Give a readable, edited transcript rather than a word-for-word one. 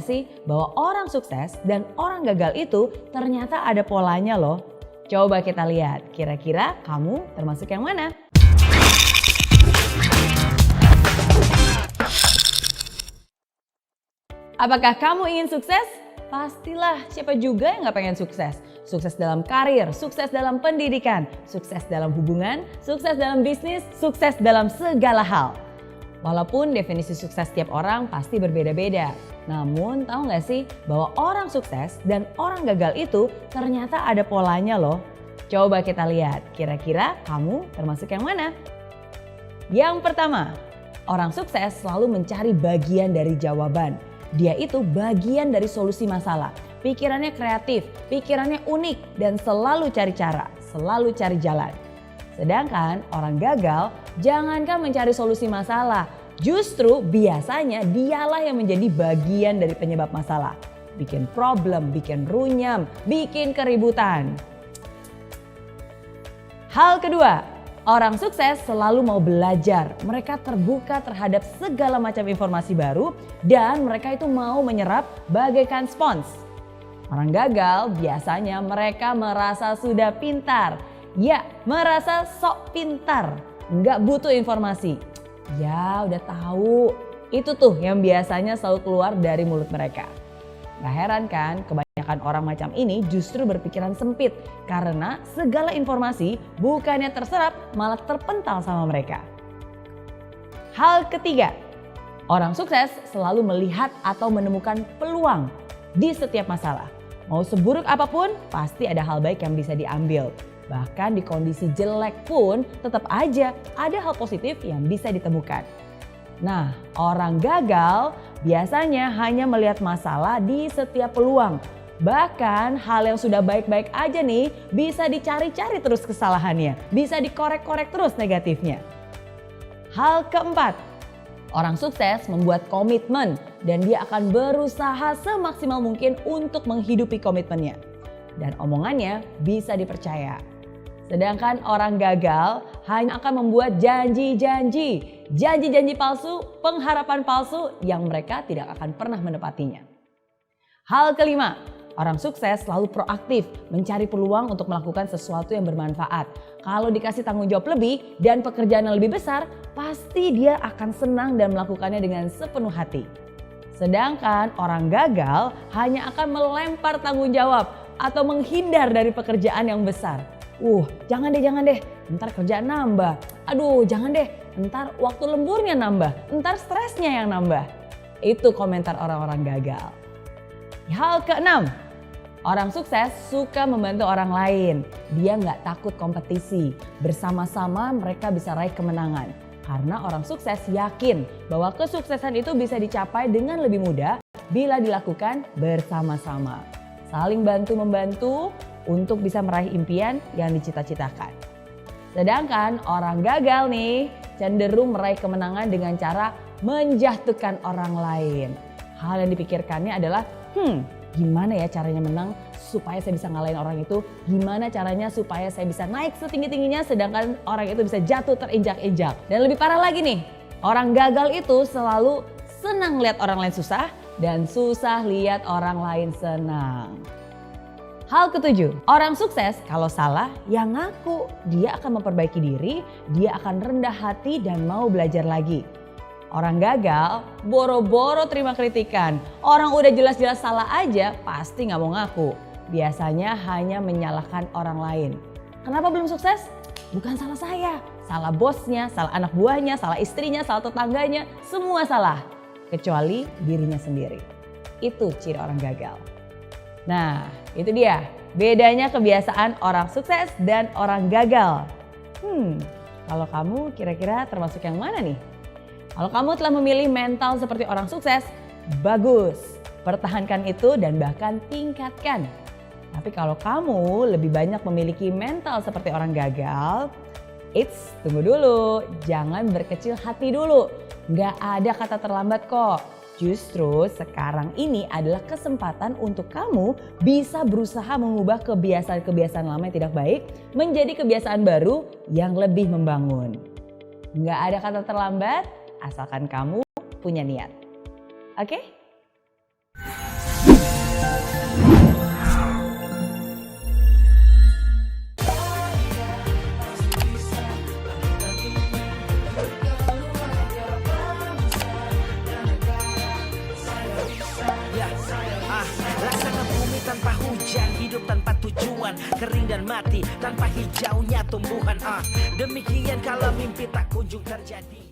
sih bahwa orang sukses dan orang gagal itu ternyata ada polanya loh? Coba kita lihat, kira-kira kamu termasuk yang mana? Apakah kamu ingin sukses? Pastilah, siapa juga yang gak pengen sukses? Sukses dalam karir, sukses dalam pendidikan, sukses dalam hubungan, sukses dalam bisnis, sukses dalam segala hal. Walaupun definisi sukses setiap orang pasti berbeda-beda. Namun tahu gak sih bahwa orang sukses dan orang gagal itu ternyata ada polanya loh. Coba kita lihat, kira-kira kamu termasuk yang mana? Yang pertama, orang sukses selalu mencari bagian dari jawaban. Dia itu bagian dari solusi masalah. Pikirannya kreatif, pikirannya unik dan selalu cari cara, selalu cari jalan. Sedangkan orang gagal jangankan mencari solusi masalah, justru biasanya dialah yang menjadi bagian dari penyebab masalah. Bikin problem, bikin runyam, bikin keributan. Hal kedua, orang sukses selalu mau belajar. Mereka terbuka terhadap segala macam informasi baru dan mereka itu mau menyerap bagaikan spons. Orang gagal biasanya mereka merasa sudah pintar. Ya, merasa sok pintar. Nggak butuh informasi. Ya, udah tahu. Itu tuh yang biasanya selalu keluar dari mulut mereka. Gak heran kan, kebanyakan orang macam ini justru berpikiran sempit karena segala informasi bukannya terserap malah terpental sama mereka. Hal ketiga, orang sukses selalu melihat atau menemukan peluang di setiap masalah. Mau seburuk apapun pasti ada hal baik yang bisa diambil. Bahkan di kondisi jelek pun tetap aja ada hal positif yang bisa ditemukan. Nah, orang gagal biasanya hanya melihat masalah di setiap peluang. Bahkan hal yang sudah baik-baik aja nih bisa dicari-cari terus kesalahannya. Bisa dikorek-korek terus negatifnya. Hal keempat, orang sukses membuat komitmen dan dia akan berusaha semaksimal mungkin untuk menghidupi komitmennya. Dan omongannya bisa dipercaya. Sedangkan orang gagal hanya akan membuat janji-janji palsu, pengharapan palsu yang mereka tidak akan pernah menepatinya. Hal kelima, orang sukses selalu proaktif mencari peluang untuk melakukan sesuatu yang bermanfaat. Kalau dikasih tanggung jawab lebih dan pekerjaan yang lebih besar, pasti dia akan senang dan melakukannya dengan sepenuh hati. Sedangkan orang gagal hanya akan melempar tanggung jawab atau menghindar dari pekerjaan yang besar. Jangan deh, ntar kerjaan nambah. Aduh, jangan deh, ntar waktu lemburnya nambah, ntar stresnya yang nambah. Itu komentar orang-orang gagal. Hal keenam, orang sukses suka membantu orang lain. Dia nggak takut kompetisi. Bersama-sama mereka bisa raih kemenangan. Karena orang sukses yakin bahwa kesuksesan itu bisa dicapai dengan lebih mudah bila dilakukan bersama-sama. Saling bantu-membantu untuk bisa meraih impian yang dicita-citakan. Sedangkan orang gagal nih cenderung meraih kemenangan dengan cara menjatuhkan orang lain. Hal yang dipikirkannya adalah, gimana ya caranya menang supaya saya bisa ngalahin orang itu? Gimana caranya supaya saya bisa naik setinggi-tingginya sedangkan orang itu bisa jatuh terinjak-injak? Dan lebih parah lagi nih, orang gagal itu selalu senang lihat orang lain susah dan susah lihat orang lain senang. Hal ketujuh, orang sukses kalau salah ya ngaku. Dia akan memperbaiki diri, dia akan rendah hati dan mau belajar lagi. Orang gagal boro-boro terima kritikan. Orang udah jelas-jelas salah aja pasti gak mau ngaku. Biasanya hanya menyalahkan orang lain. Kenapa belum sukses? Bukan salah saya. Salah bosnya, salah anak buahnya, salah istrinya, salah tetangganya. Semua salah. Kecuali dirinya sendiri. Itu ciri orang gagal. Nah, itu dia bedanya kebiasaan orang sukses dan orang gagal. Kalau kamu kira-kira termasuk yang mana nih? Kalau kamu telah memilih mental seperti orang sukses, bagus. Pertahankan itu dan bahkan tingkatkan. Tapi kalau kamu lebih banyak memiliki mental seperti orang gagal, tunggu dulu. Jangan berkecil hati dulu. Nggak ada kata terlambat kok. Justru sekarang ini adalah kesempatan untuk kamu bisa berusaha mengubah kebiasaan-kebiasaan lama yang tidak baik menjadi kebiasaan baru yang lebih membangun. Nggak ada kata terlambat asalkan kamu punya niat. Oke? Bumi tanpa hujan, hidup tanpa tujuan, kering dan mati tanpa hijaunya tumbuhan. Demikian kalau mimpi tak kunjung terjadi.